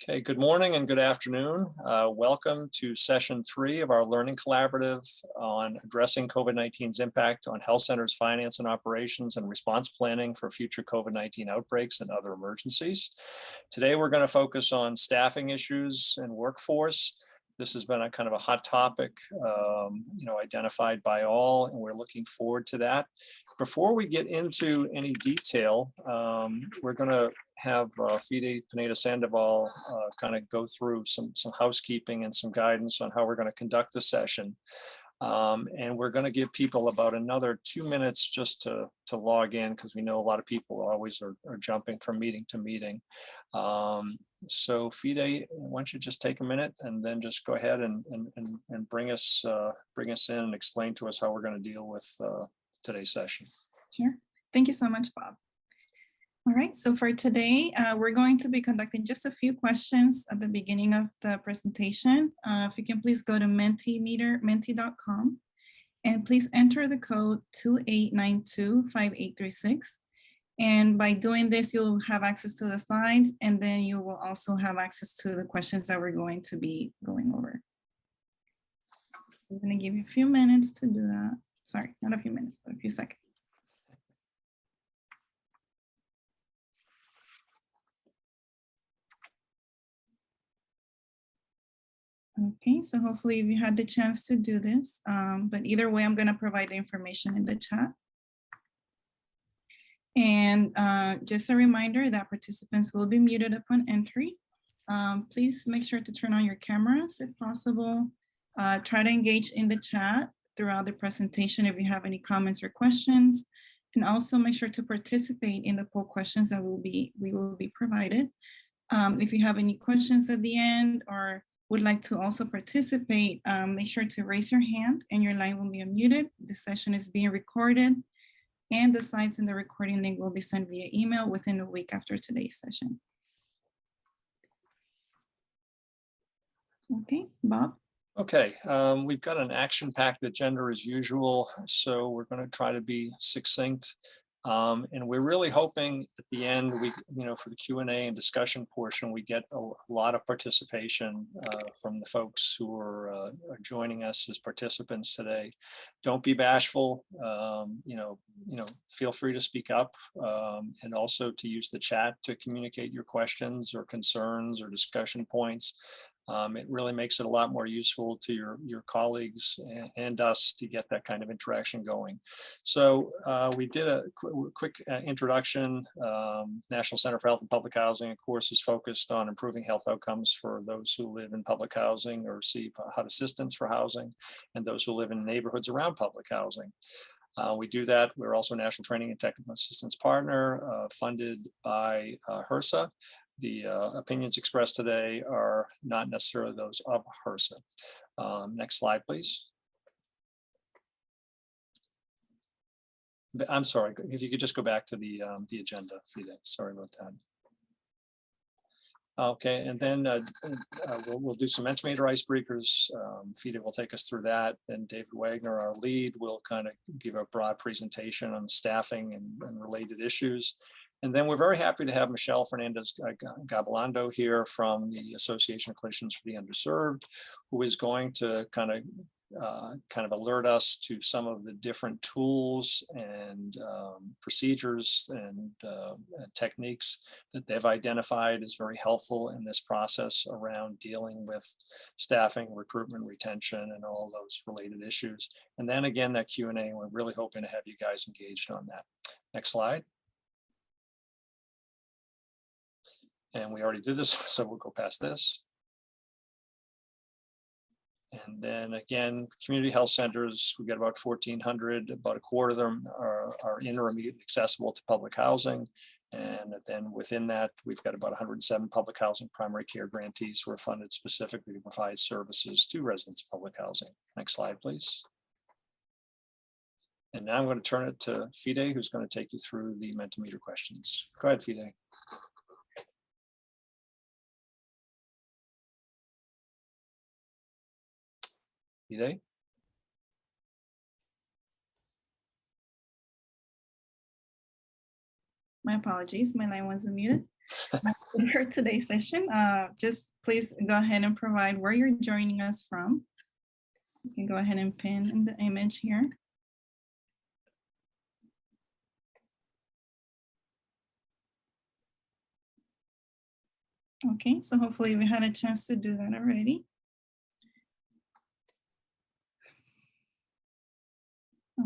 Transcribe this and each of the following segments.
Okay, good morning and good afternoon. Welcome to session 3 of our Learning Collaborative on addressing COVID-19's impact on health centers' finance and operations and response planning for future COVID-19 outbreaks and other emergencies. Today, we're going to focus on staffing issues and workforce. This has been a kind of a hot topic, identified by all, and we're looking forward to that. Before we get into any detail, we're going to have Fide Pineda-Sandoval kind of go through some housekeeping and some guidance on how we're going to conduct the session. And we're going to give people about another 2 minutes just to log in, because we know a lot of people always are jumping from meeting to meeting. So Fide, why don't you just take a minute and then just go ahead and bring us in and explain to us how we're going to deal with today's session. Sure. Thank you so much, Bob. All right, so for today, we're going to be conducting just a few questions at the beginning of the presentation. If you can please go to menti.com and please enter the code 28925836. And by doing this, you'll have access to the slides, and then you will also have access to the questions that we're going to be going over. I'm going to give you a few minutes to do that. Sorry, not a few minutes, but a few seconds. Okay, so hopefully you had the chance to do this, but either way, I'm going to provide the information in the chat. And just a reminder that participants will be muted upon entry. Please make sure to turn on your cameras if possible. Try to engage in the chat throughout the presentation if you have any comments or questions. And also make sure to participate in the poll questions that we will be provided. If you have any questions at the end or would like to also participate, make sure to raise your hand and your line will be unmuted. The session is being recorded, and the slides and the recording link will be sent via email within a week after today's session. Okay, Bob. Okay, we've got an action-packed agenda as usual, so we're going to try to be succinct. And we're really hoping at the end, for the Q&A and discussion portion, we get a lot of participation from the folks who are joining us as participants today. Don't be bashful. Feel free to speak up and also to use the chat to communicate your questions or concerns or discussion points. It really makes it a lot more useful to your colleagues and us to get that kind of interaction going. So we did a quick introduction. National Center for Health and Public Housing, of course, is focused on improving health outcomes for those who live in public housing or receive HUD assistance for housing, and those who live in neighborhoods around public housing. We do that. We're also a National Training and Technical Assistance Partner funded by HRSA. The opinions expressed today are not necessarily those of HRSA. Next slide, please. I'm sorry, if you could just go back to the agenda, Fide. Sorry about that. Okay, and then we'll do some Mentimeter icebreakers. Fide will take us through that. Then David Wagner, our lead, will kind of give a broad presentation on staffing and related issues. And then we're very happy to have Michelle Fernandez-Gabilondo here from the Association of Clinicians for the Underserved, who is going to kind of alert us to some of the different tools and procedures and techniques that they've identified as very helpful in this process around dealing with staffing, recruitment, retention, and all those related issues. And then again, that Q&A, we're really hoping to have you guys engaged on that. Next slide. And we already did this, so we'll go past this. And then again, community health centers, we got about 1,400, about a quarter of them are intermediate accessible to public housing. And then within that, we've got about 107 public housing primary care grantees who are funded specifically to provide services to residents of public housing. Next slide, please. And now I'm going to turn it to Fide, who's going to take you through the Mentimeter questions. Go ahead, Fide. Fide? My apologies, my line was muted. For today's session, just please go ahead and provide where you're joining us from. You can go ahead and pin in the image here. Okay, so hopefully we had a chance to do that already.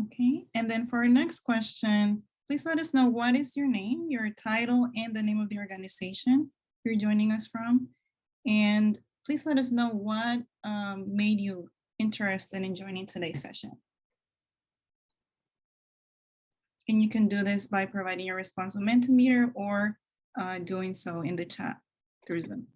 Okay, and then for our next question, please let us know what is your name, your title, and the name of the organization you're joining us from. And please let us know what made you interested in joining today's session. And you can do this by providing your response on Mentimeter or doing so in the chat through Zoom.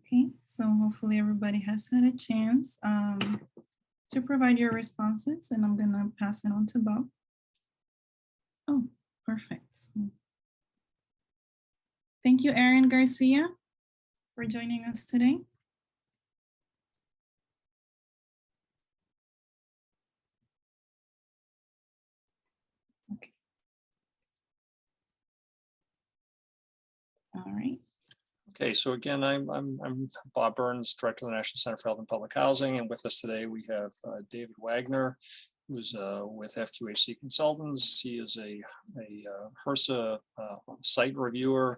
Okay, so hopefully everybody has had a chance to provide your responses, and I'm gonna pass it on to Bob. Oh, perfect. Thank you, Erin Garcia, for joining us today. Okay. All right. Okay, so again, I'm Bob Burns, Director of the National Center for Health and Public Housing, and with us today we have David Wagner, who's with FQHC Consultants. He is a HRSA site reviewer.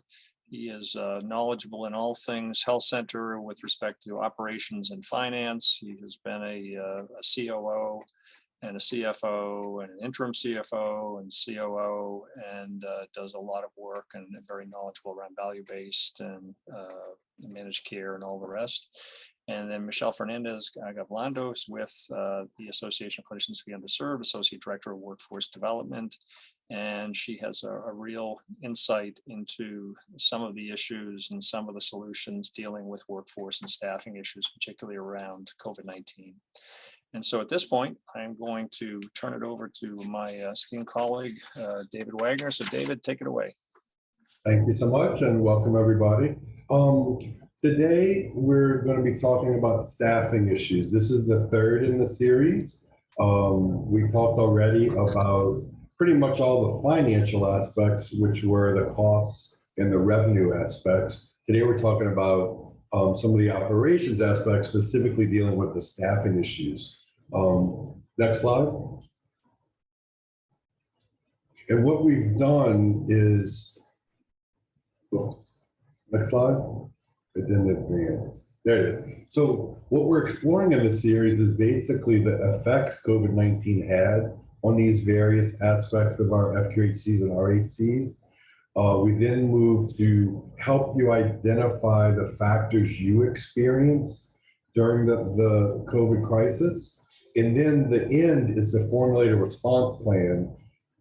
He is knowledgeable in all things health center with respect to operations and finance. He has been a COO and a CFO and an interim CFO and COO, and does a lot of work and very knowledgeable around value-based and managed care and all the rest. And then Michelle Fernandez Gavlandos with the Association of Clinicians for the Underserved, Associate Director of Workforce Development. And she has a real insight into some of the issues and some of the solutions dealing with workforce and staffing issues, particularly around COVID-19. And so at this point, I'm going to turn it over to my esteemed colleague, David Wagner. So David, take it away. Thank you so much and welcome everybody. Today, we're going to be talking about staffing issues. This is the third in the series. We talked already about pretty much all the financial aspects, which were the costs and the revenue aspects. Today, we're talking about some of the operations aspects, specifically dealing with the staffing issues. Next slide. And what we've done is, next slide. It didn't advance. There it is. So what we're exploring in this series is basically the effects COVID-19 had on these various aspects of our FQHCs and RHCs. We then move to help you identify the factors you experienced during the COVID crisis. And then the end is to formulate a response plan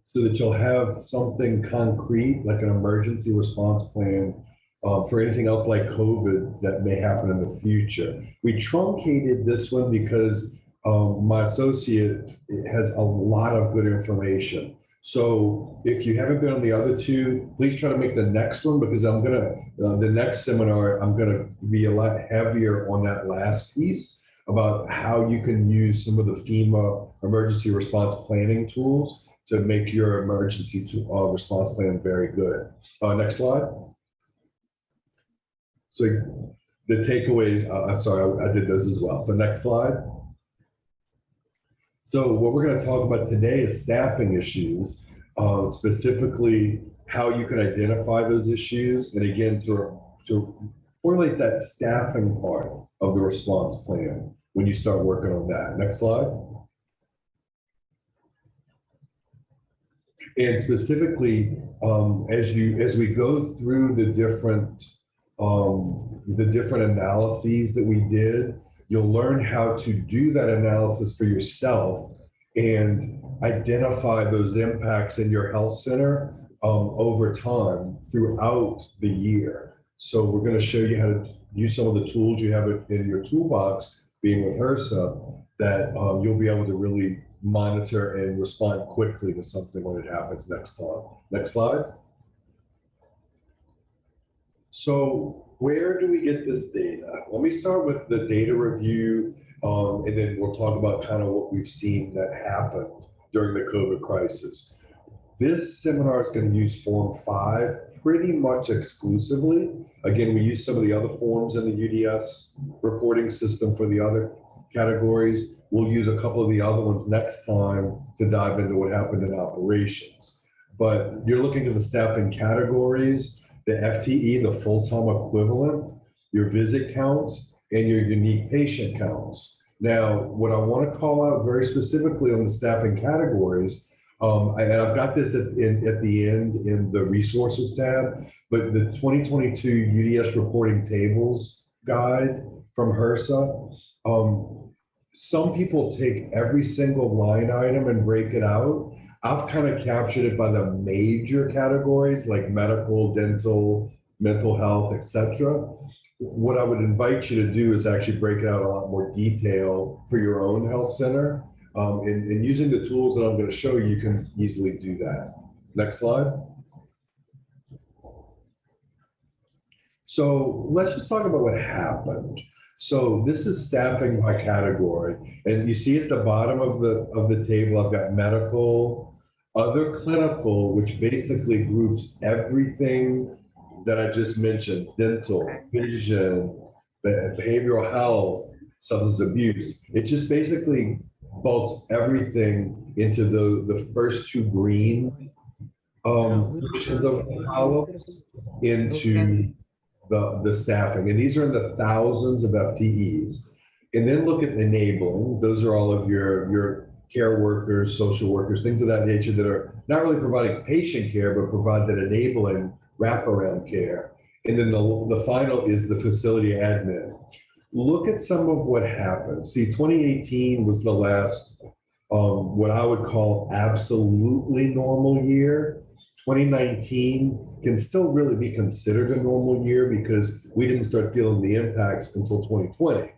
so that you'll have something concrete, like an emergency response plan for anything else like COVID that may happen in the future. We truncated this one because my associate has a lot of good information. So if you haven't been on the other two, please try to make the next one, because I'm gonna, the next seminar, I'm gonna be a lot heavier on that last piece about how you can use some of the FEMA emergency response planning tools to make your emergency response plan very good. Next slide. So the takeaways, I'm sorry, I did those as well. So next slide. So what we're going to talk about today is staffing issues, specifically how you can identify those issues, and again, to formulate that staffing part of the response plan when you start working on that. Next slide. And specifically, as we go through the different analyses that we did, you'll learn how to do that analysis for yourself and identify those impacts in your health center over time throughout the year. So we're going to show you how to use some of the tools you have in your toolbox, being with HRSA, that you'll be able to really monitor and respond quickly to something when it happens next time. Next slide. So where do we get this data? Let me start with the data review, and then we'll talk about kind of what we've seen that happened during the COVID crisis. This seminar is going to use Form 5 pretty much exclusively. Again, we use some of the other forms in the UDS reporting system for the other categories. We'll use a couple of the other ones next time to dive into what happened in operations. But you're looking at the staffing categories, the FTE, the full-time equivalent, your visit counts, and your unique patient counts. Now, what I want to call out very specifically on the staffing categories, and I've got this at the end in the resources tab, but the 2022 UDS reporting tables guide from HRSA, some people take every single line item and break it out. I've kind of captured it by the major categories like medical, dental, mental health, etc. What I would invite you to do is actually break it out in a lot more detail for your own health center. And using the tools that I'm going to show you, you can easily do that. Next slide. So let's just talk about what happened. So this is staffing by category, and you see at the bottom of the table, I've got medical, other clinical, which basically groups everything that I just mentioned: dental, vision, behavioral health, substance abuse. It just basically bulks everything into the first two green portions of the columns into the staffing, and these are in the thousands of FTEs. And then look at enabling. Those are all of your care workers, social workers, things of that nature that are not really providing patient care, but provide that enabling wraparound care. And then the final is the facility admin. Look at some of what happened. See, 2018 was the last, what I would call absolutely normal year. 2019 can still really be considered a normal year because we didn't start feeling the impacts until 2020.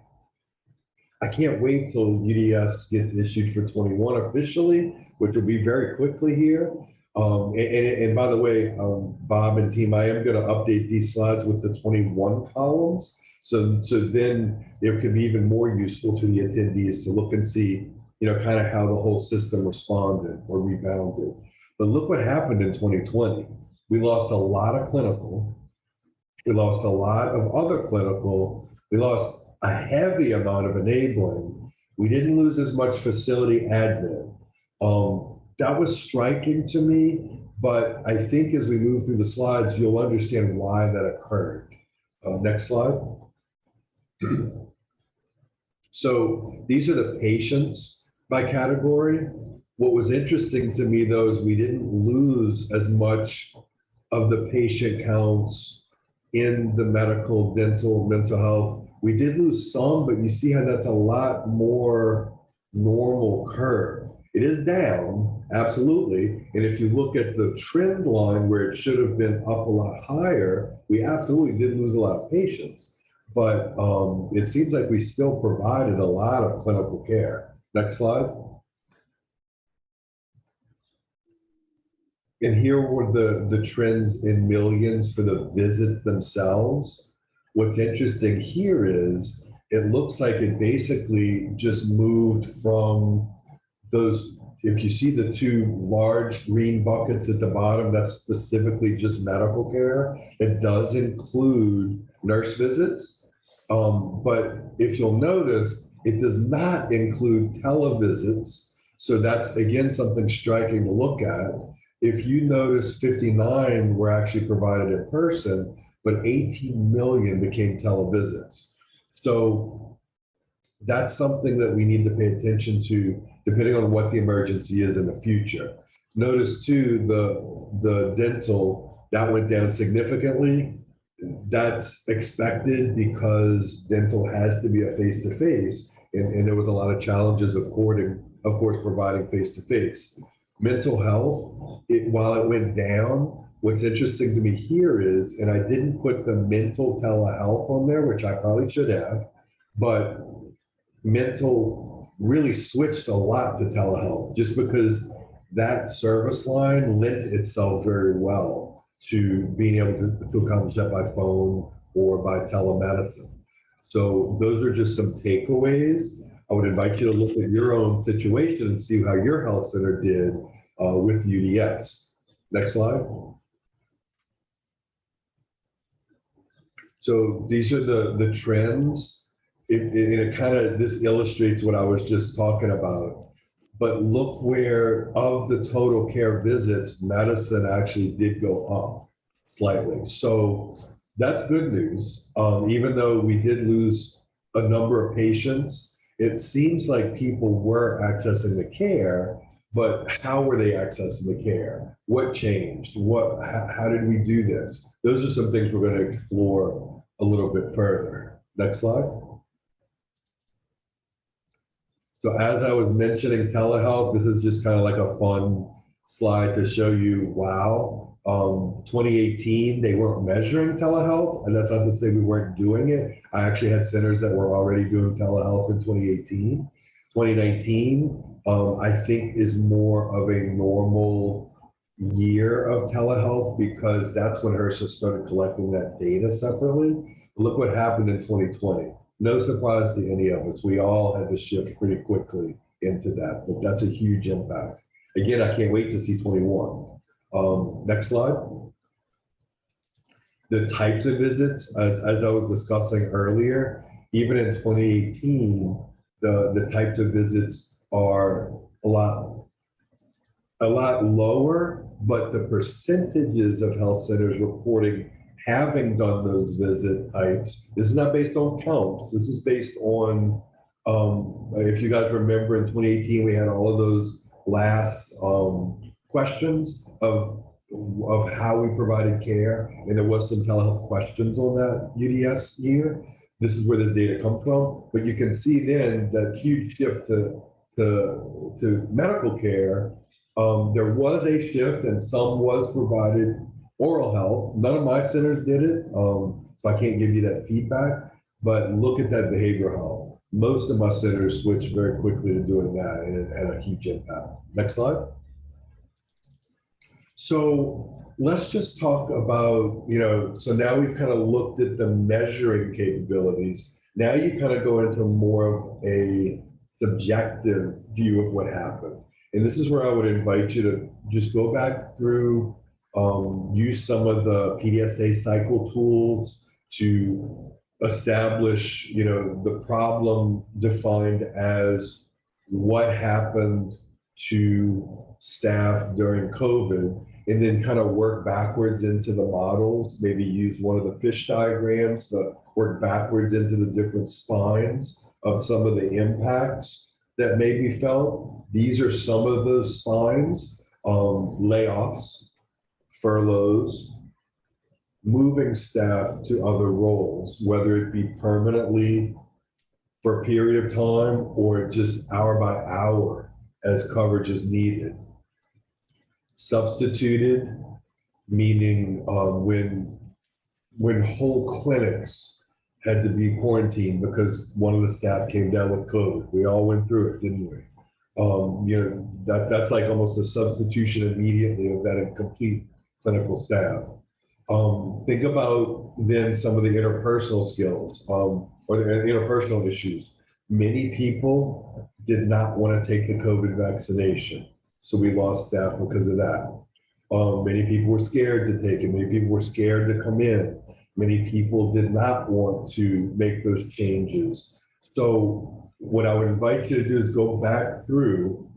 I can't wait till UDS gets issued for 21 officially, which will be very quickly here. And by the way, Bob and team, I am going to update these slides with the 21 columns. So then it could be even more useful to the attendees to look and see, kind of how the whole system responded or rebounded. But look what happened in 2020. We lost a lot of clinical. We lost a lot of other clinical. We lost a heavy amount of enabling. We didn't lose as much facility admin. That was striking to me, but I think as we move through the slides, you'll understand why that occurred. Next slide. So these are the patients by category. What was interesting to me, though, is we didn't lose as much of the patient counts in the medical, dental, mental health. We did lose some, but you see how that's a lot more normal curve. It is down, absolutely. And if you look at the trend line where it should have been up a lot higher, we absolutely did lose a lot of patients. But it seems like we still provided a lot of clinical care. Next slide. And here were the trends in millions for the visits themselves. What's interesting here is it looks like it basically just moved from those, if you see the two large green buckets at the bottom, that's specifically just medical care. It does include nurse visits, but if you'll notice, it does not include televisits. So that's, again, something striking to look at. If you notice, 59 were actually provided in person, but 18 million became televisits. So that's something that we need to pay attention to, depending on what the emergency is in the future. Notice too, the dental, that went down significantly. That's expected because dental has to be a face-to-face, and there was a lot of challenges of course providing face-to-face. mental health, while it went down, what's interesting to me here is, and I didn't put the mental telehealth on there, which I probably should have, but mental really switched a lot to telehealth just because that service line lent itself very well to being able to accomplish that by phone or by telemedicine. So those are just some takeaways. I would invite you to look at your own situation and see how your health center did with UDS. Next slide. So these are the trends. It kind of, this illustrates what I was just talking about. But look where, of the total care visits, medicine actually did go up slightly. So that's good news. Even though we did lose a number of patients, it seems like people were accessing the care, but how were they accessing the care? What changed? How did we do this? Those are some things we're going to explore a little bit further. Next slide. So as I was mentioning telehealth, this is just kind of like a fun slide to show you, wow, 2018, they weren't measuring telehealth, and that's not to say we weren't doing it. I actually had centers that were already doing telehealth in 2018. 2019, I think is more of a normal year of telehealth because that's when HRSA started collecting that data separately. Look what happened in 2020. No surprise to any of us. We all had to shift pretty quickly into that, but that's a huge impact. Again, I can't wait to see 21. Next slide. The types of visits, as I was discussing earlier, even in 2018, the types of visits are a lot lower, but the percentages of health centers reporting having done those visit types, this is not based on count. This is based on, if you guys remember in 2018, we had all of those last questions of how we provided care, and there was some telehealth questions on that UDS year. This is where this data comes from, but you can see then that huge shift to medical care. There was a shift and some was provided oral health. None of my centers did it, so I can't give you that feedback, but look at that behavioral health. Most of my centers switched very quickly to doing that, and it had a huge impact. Next slide. So let's just talk about, so now we've kind of looked at the measuring capabilities. Now you kind of go into more of a subjective view of what happened. And this is where I would invite you to just go back through, use some of the PDSA cycle tools to establish, the problem defined as what happened to staff during COVID, and then kind of work backwards into the models, maybe use one of the fish diagrams to work backwards into the different spines of some of the impacts that may be felt. These are some of those spines: layoffs, furloughs, moving staff to other roles, whether it be permanently for a period of time or just hour by hour as coverage is needed. Substituted, meaning when whole clinics had to be quarantined because one of the staff came down with COVID. We all went through it, didn't we? That's like almost a substitution immediately of that incomplete clinical staff. Think about then some of the interpersonal skills or the interpersonal issues. Many people did not want to take the COVID vaccination, so we lost staff because of that. Many people were scared to take it. Many people were scared to come in. Many people did not want to make those changes. So what I would invite you to do is go back through,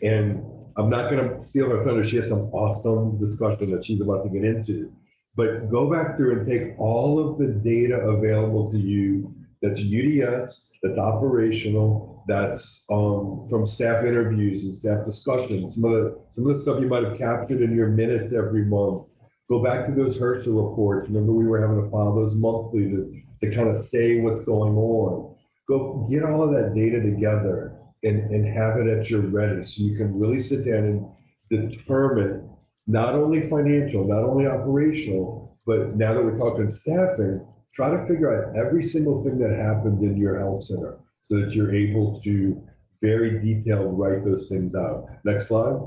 and I'm not going to steal her thunder. She has some awesome discussion that she's about to get into, but go back through and take all of the data available to you that's UDS, that's operational, that's from staff interviews and staff discussions, some of the stuff you might have captured in your minutes every month. Go back to those HRSA reports. Remember, we were having to file those monthly to kind of say what's going on. Go get all of that data together and have it at your ready so you can really sit down determine not only financial, not only operational, but now that we're talking staffing, try to figure out every single thing that happened in your health center so that you're able to very detailed write those things out. Next slide.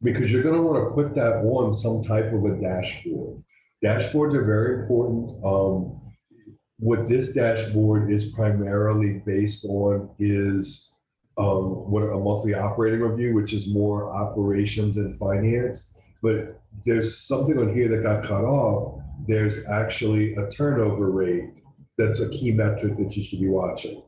Because you're going to want to put that on some type of a dashboard. Dashboards are very important. What this dashboard is primarily based on is what a monthly operating review, which is more operations and finance. But there's something on here that got cut off. There's actually a turnover rate. That's a key metric that you should be watching.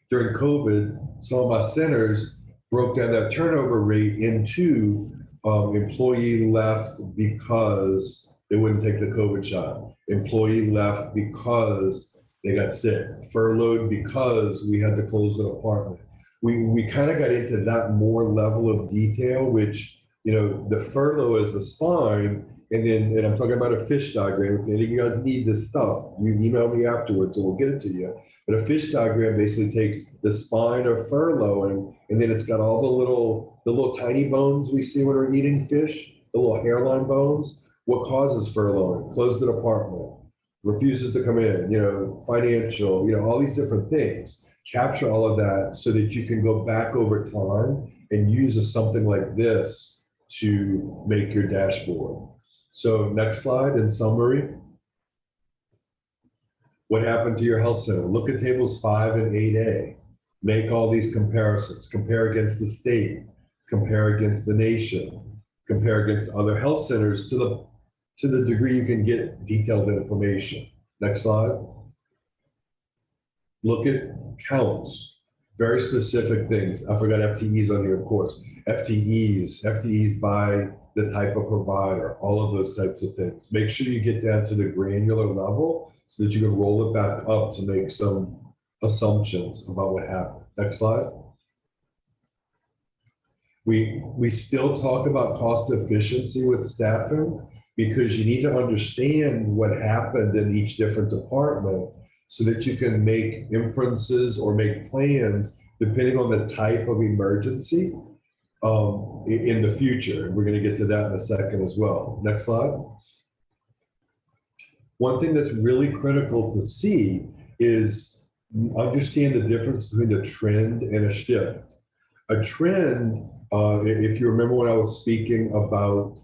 During COVID, some of my centers broke down that turnover rate into employee left because they wouldn't take the COVID shot. Employee left because they got sick. Furloughed because we had to close an apartment. We kind of got into that more level of detail, which, you know, the furlough is the spine. And I'm talking about a fish diagram. If any of you guys need this stuff, you email me afterwards and we'll get it to you. But a fish diagram basically takes the spine of furlough and then it's got all the little tiny bones we see when we're eating fish, the little hairline bones. What causes furloughing? Closed an apartment, refuses to come in, you know, financial, you know, all these different things. Capture all of that so that you can go back over time and use something like this to make your dashboard. So next slide, in summary. What happened to your health center? Look at tables 5 and 8A. Make all these comparisons. Compare against the state. Compare against the nation. Compare against other health centers to the degree you can get detailed information. Next slide. Look at counts. Very specific things. I forgot FTEs on here, of course. FTEs by the type of provider, all of those types of things. Make sure you get down to the granular level so that you can roll it back up to make some assumptions about what happened. Next slide. We still talk about cost efficiency with staffing because you need to understand what happened in each different department so that you can make inferences or make plans depending on the type of emergency in the future. We're going to get to that in a second as well. Next slide. One thing that's really critical to see is understand the difference between a trend and a shift. A trend, if you remember when I was speaking about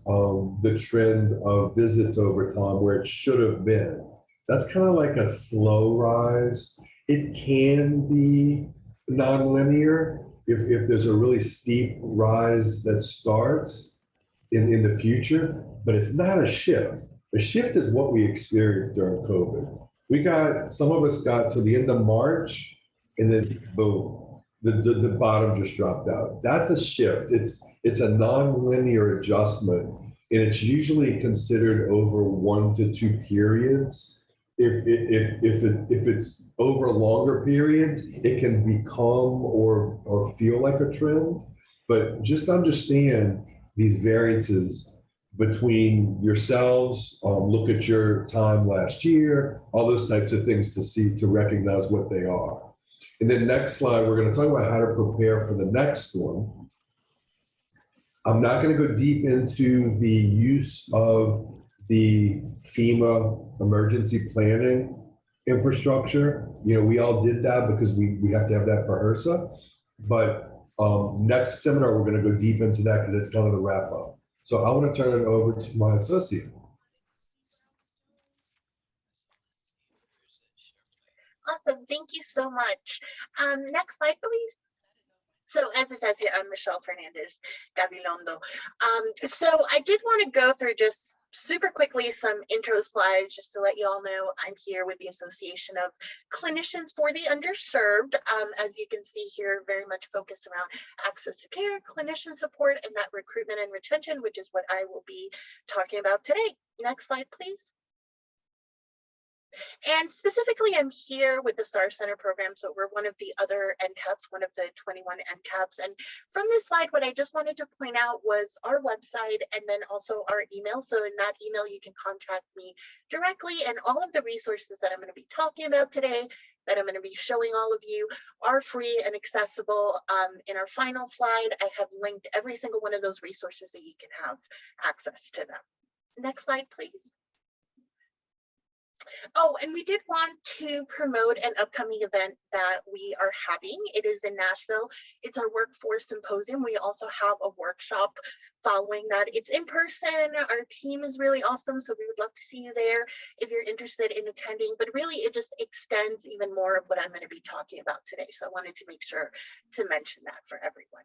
the trend of visits over time where it should have been, that's kind of like a slow rise. It can be nonlinear if there's a really steep rise that starts in the future, but it's not a shift. A shift is what we experienced during COVID. Some of us got to the end of March and then boom, the bottom just dropped out. That's a shift. It's a non-linear adjustment, and it's usually considered over 1 to 2 periods. If it's over a longer period, it can become or feel like a trend. But just understand these variances between yourselves, look at your time last year, all those types of things to recognize what they are. And then next slide, we're going to talk about how to prepare for the next one. I'm not going to go deep into the use of the FEMA emergency planning infrastructure. You know, we all did that because we have to have that for HRSA. But next seminar, we're going to go deep into that because it's kind of the wrap up. So I want to turn it over to my associate. Awesome, thank you so much. Next slide, please. So as it says here, I'm Michelle Fernandez Gabilondo. So I did want to go through just super quickly some intro slides just to let you all know I'm here with the Association of Clinicians for the Underserved. As you can see here, very much focused around access to care, clinician support, and that recruitment and retention, which is what I will be talking about today. Next slide, please. And specifically, I'm here with the STAR Center program. So we're one of the other NCAPs, one of the 21 NCAPs. And from this slide, what I just wanted to point out was our website and then also our email. So in that email, you can contact me directly, and all of the resources that I'm going to be talking about today that I'm going to be showing all of you are free and accessible. In our final slide, I have linked every single one of those resources that you can have access to them. Next slide, please. Oh, and we did want to promote an upcoming event that we are having. It is in Nashville. It's our workforce symposium. We also have a workshop following that. It's in person. Our team is really awesome, so we would love to see you there if you're interested in attending. But really, it just extends even more of what I'm going to be talking about today. So I wanted to make sure to mention that for everyone.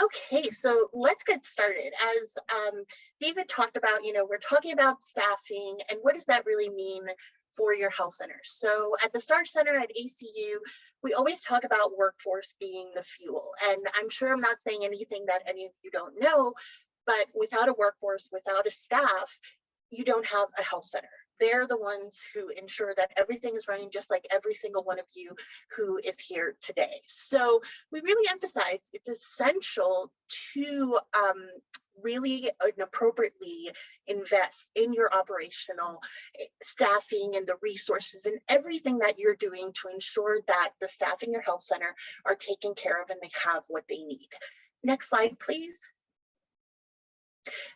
Okay, so let's get started. As David talked about, we're talking about staffing and what does that really mean for your health centers. So at the STAR Center at ACU, we always talk about workforce being the fuel. And I'm sure I'm not saying anything that any of you don't know, but without a workforce, without a staff, you don't have a health center. They're the ones who ensure that everything is running just like every single one of you who is here today. So we really emphasize it's essential to really and appropriately invest in your operational staffing and the resources and everything that you're doing to ensure that the staff in your health center are taken care of and they have what they need. Next slide, please.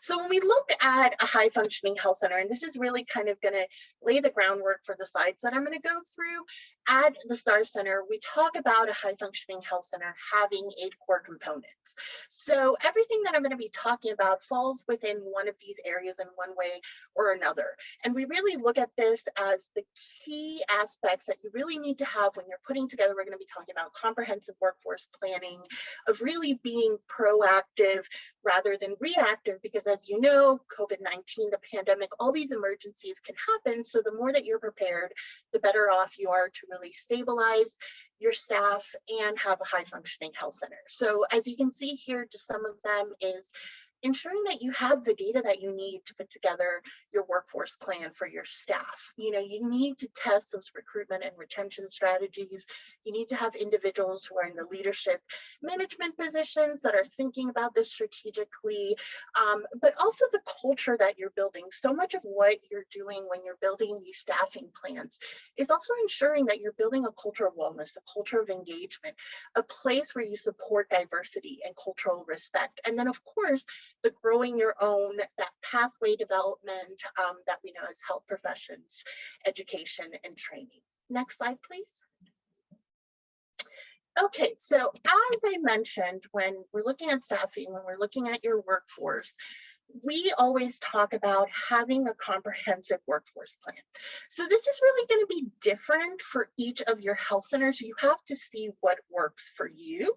So when we look at a high functioning health center, and this is really kind of going to lay the groundwork for the slides that I'm going to go through, at the STAR Center, we talk about a high functioning health center having 8 core components. So everything that I'm going to be talking about falls within one of these areas in one way or another. And we really look at this as the key aspects that you really need to have when you're putting together, we're going to be talking about comprehensive workforce planning, of really being proactive rather than reactive, because as you know, COVID-19, the pandemic, all these emergencies can happen. So the more that you're prepared, the better off you are to really stabilize your staff and have a high functioning health center. So as you can see here, just some of them is ensuring that you have the data that you need to put together your workforce plan for your staff. You need to test those recruitment and retention strategies. You need to have individuals who are in the leadership management positions that are thinking about this strategically, but also the culture that you're building. So much of what you're doing when you're building these staffing plans is also ensuring that you're building a culture of wellness, a culture of engagement, a place where you support diversity and cultural respect. And then of course, the growing your own, that pathway development that we know as health professions, education and training. Next slide, please. Okay, so as I mentioned, when we're looking at staffing, when we're looking at your workforce, we always talk about having a comprehensive workforce plan. So this is really going to be different for each of your health centers. You have to see what works for you.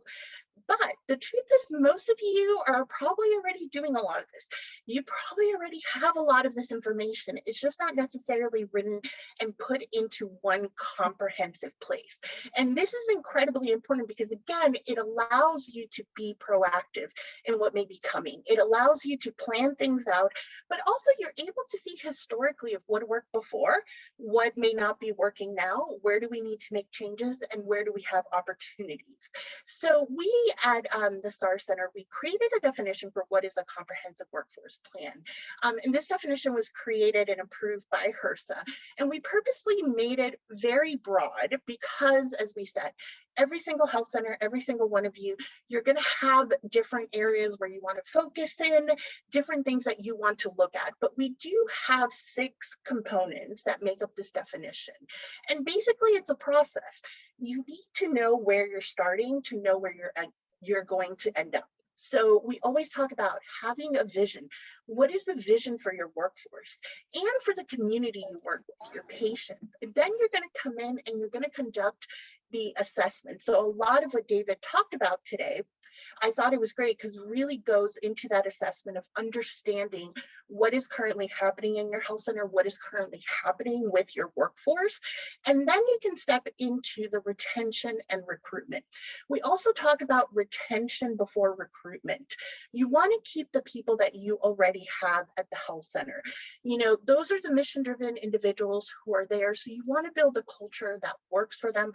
But the truth is, most of you are probably already doing a lot of this. You probably already have a lot of this information. It's just not necessarily written and put into one comprehensive place. And this is incredibly important because, again, it allows you to be proactive in what may be coming. It allows you to plan things out, but also you're able to see historically of what worked before, what may not be working now, where do we need to make changes, and where do we have opportunities. So we at the STAR Center, we created a definition for what is a comprehensive workforce plan. And this definition was created and approved by HRSA. And we purposely made it very broad because, as we said, every single health center, every single one of you, you're going to have different areas where you want to focus in, different things that you want to look at. But we do have 6 components that make up this definition. And basically, it's a process. You need to know where you're starting to know where you're going to end up. So we always talk about having a vision. What is the vision for your workforce and for the community you work with, your patients? And then you're going to come in and you're going to conduct the assessment. So a lot of what David talked about today, I thought it was great because really goes into that assessment of understanding what is currently happening in your health center, what is currently happening with your workforce, and then you can step into the retention and recruitment. We also talk about retention before recruitment. You want to keep the people that you already have at the health center. Those are the mission-driven individuals who are there, so you want to build a culture that works for them.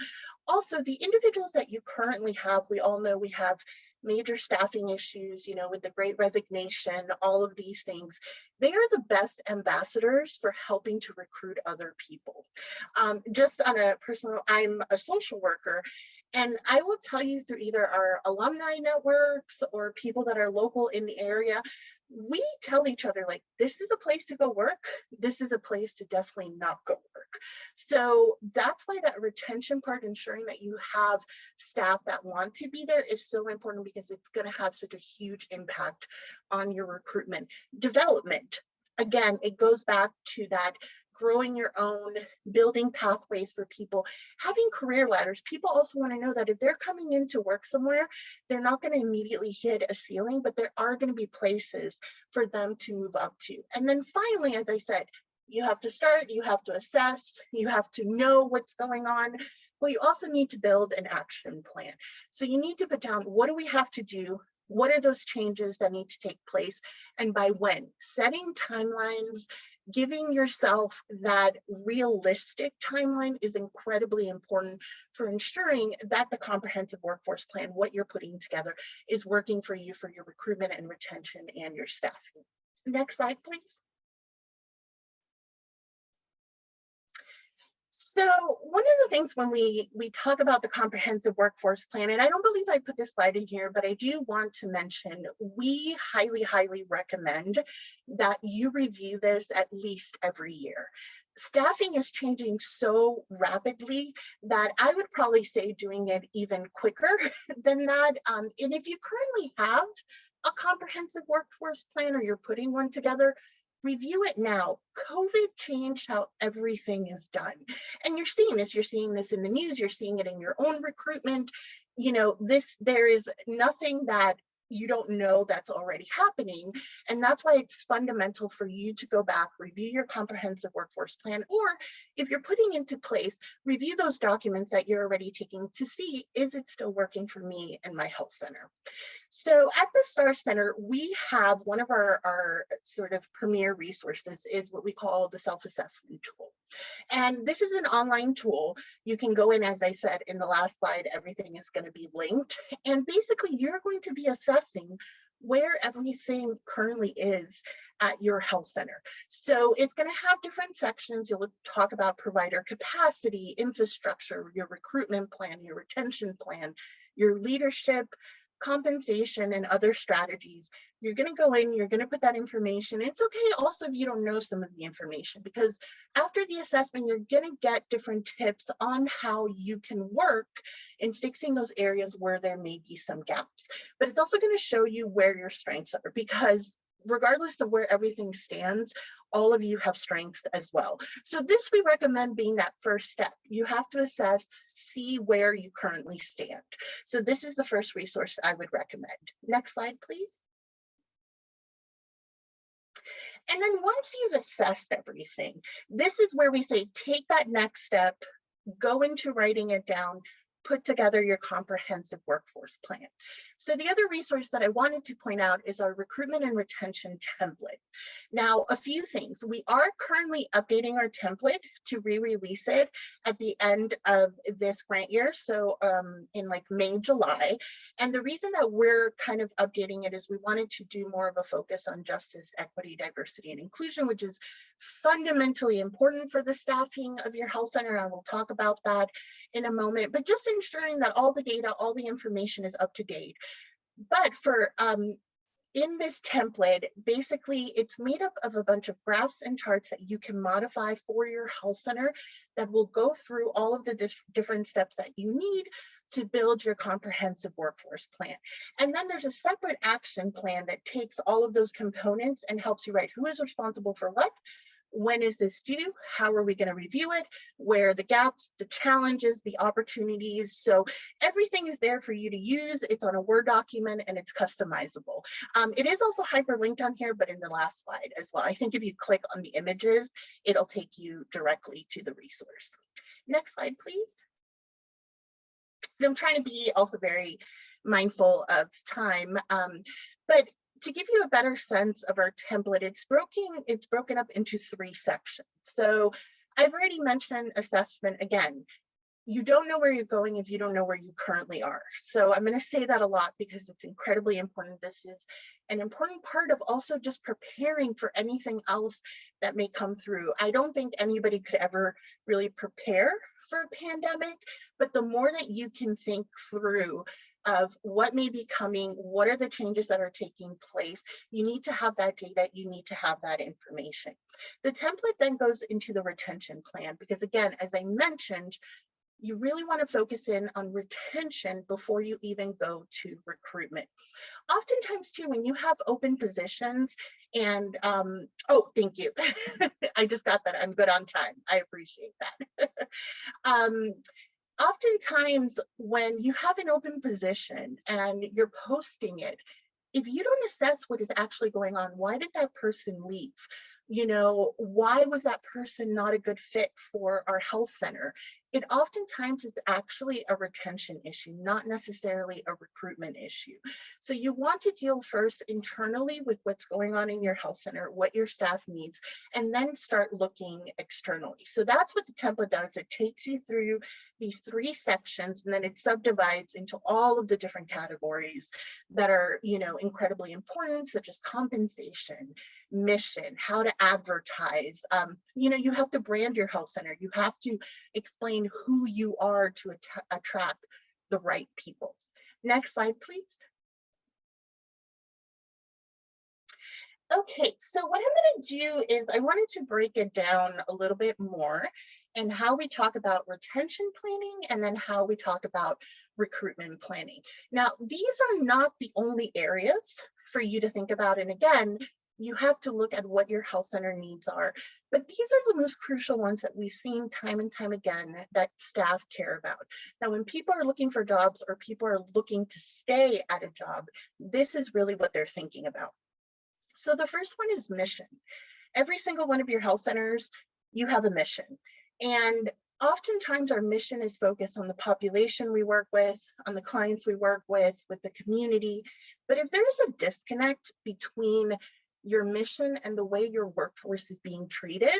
Also, the individuals that you currently have, we all know we have major staffing issues, you know, with the Great Resignation, all of these things, they are the best ambassadors for helping to recruit other people. Just on a personal, I'm a social worker, and I will tell you through either our alumni networks or people that are local in the area, we tell each other, like, this is a place to go work. This is a place to definitely not go work. So that's why that retention part, ensuring that you have staff that want to be there, is so important, because it's going to have such a huge impact on your recruitment. Development, again, it goes back to that growing your own, building pathways for people, having career ladders. People also want to know that if they're coming in to work somewhere, they're not going to immediately hit a ceiling, but there are going to be places for them to move up to. And then finally, as I said, you have to start, you have to assess, you have to know what's going on. Well, you also need to build an action plan. So you need to put down, what do we have to do? What are those changes that need to take place, and by when? Setting timelines, giving yourself that realistic timeline is incredibly important for ensuring that the comprehensive workforce plan, what you're putting together, is working for you for your recruitment and retention and your staffing. Next slide, please. So one of the things when we talk about the comprehensive workforce plan, and I don't believe I put this slide in here, but I do want to mention, we highly, highly recommend that you review this at least every year. Staffing is changing so rapidly that I would probably say doing it even quicker than that. And if you currently have a comprehensive workforce plan or you're putting one together, review it now. COVID changed how everything is done. And you're seeing this in the news, you're seeing it in your own recruitment. You know, there is nothing that you don't know that's already happening. And that's why it's fundamental for you to go back, review your comprehensive workforce plan, or if you're putting into place, review those documents that you're already taking to see, is it still working for me and my health center? So at the STAR Center, we have one of our sort of premier resources is what we call the self-assessment tool. And this is an online tool. You can go in, as I said in the last slide, everything is going to be linked. And basically, you're going to be assessing where everything currently is at your health center. So it's going to have different sections. You'll talk about provider capacity, infrastructure, your recruitment plan, your retention plan, your leadership, compensation, and other strategies. You're going to go in, you're going to put that information. It's okay also if you don't know some of the information, because after the assessment, you're going to get different tips on how you can work in fixing those areas where there may be some gaps. But it's also going to show you where your strengths are, because regardless of where everything stands, all of you have strengths as well. So this we recommend being that first step. You have to assess, see where you currently stand. So this is the first resource I would recommend. Next slide, please. And then once you've assessed everything, this is where we say, take that next step, go into writing it down, put together your comprehensive workforce plan. So the other resource that I wanted to point out is our recruitment and retention template. Now, a few things. We are currently updating our template to re-release it at the end of this grant year, so in like May, July. And the reason that we're kind of updating it is we wanted to do more of a focus on justice, equity, diversity, and inclusion, which is fundamentally important for the staffing of your health center. I will talk about that in a moment, but just ensuring that all the data, all the information is up to date. But for in this template, basically it's made up of a bunch of graphs and charts that you can modify for your health center that will go through all of the different steps that you need to build your comprehensive workforce plan. And then there's a separate action plan that takes all of those components and helps you write who is responsible for what, when is this due, how are we going to review it, where are the gaps, the challenges, the opportunities. So everything is there for you to use. It's on a Word document and it's customizable. It is also hyperlinked on here, but in the last slide as well. I think if you click on the images, it'll take you directly to the resource. Next slide, please. And I'm trying to be also very mindful of time, but to give you a better sense of our template, it's broken up into 3 sections. So I've already mentioned assessment again. you don't know where you're going if you don't know where you currently are. So I'm going to say that a lot because it's incredibly important. This is an important part of also just preparing for anything else that may come through. I don't think anybody could ever really prepare for a pandemic, but the more that you can think through of what may be coming, what are the changes that are taking place, you need to have that data, you need to have that information. The template then goes into the retention plan because, again, as I mentioned, you really want to focus in on retention before you even go to recruitment. Oftentimes too, when you have open positions and, oh, thank you. I just got that. I'm good on time. I appreciate that. Oftentimes when you have an open position and you're posting it, if you don't assess what is actually going on, why did that person leave? You know, why was that person not a good fit for our health center? It oftentimes is actually a retention issue, not necessarily a recruitment issue. So you want to deal first internally with what's going on in your health center, what your staff needs, and then start looking externally. So that's what the template does. It takes you through these 3 sections, and then it subdivides into all of the different categories that are, you know, incredibly important, such as compensation, mission, how to advertise. You know, you have to brand your health center. You have to explain who you are to attract the right people. Next slide, please. Okay, so what I'm going to do is I wanted to break it down a little bit more and how we talk about retention planning and then how we talk about recruitment planning. Now, these are not the only areas for you to think about. And again, you have to look at what your health center needs are. But these are the most crucial ones that we've seen time and time again that staff care about. Now, when people are looking for jobs or people are looking to stay at a job, this is really what they're thinking about. So the first one is mission. Every single one of your health centers, you have a mission. And oftentimes our mission is focused on the population we work with, on the clients we work with the community. But if there's a disconnect between your mission and the way your workforce is being treated,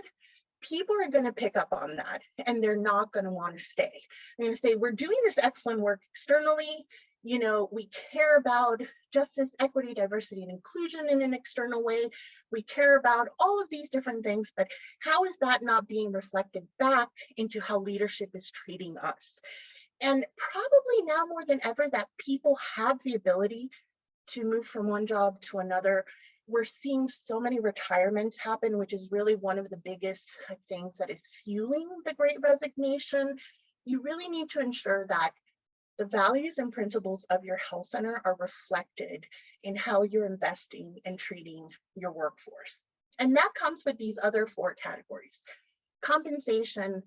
people are going to pick up on that and they're not going to want to stay. They're going to say, we're doing this excellent work externally. You know, we care about justice, equity, diversity, and inclusion in an external way. We care about all of these different things, but how is that not being reflected back into how leadership is treating us? And probably now more than ever that people have the ability to move from one job to another. We're seeing so many retirements happen, which is really one of the biggest things that is fueling the Great Resignation. You really need to ensure that the values and principles of your health center are reflected in how you're investing and treating your workforce. And that comes with these other 4 categories: compensation,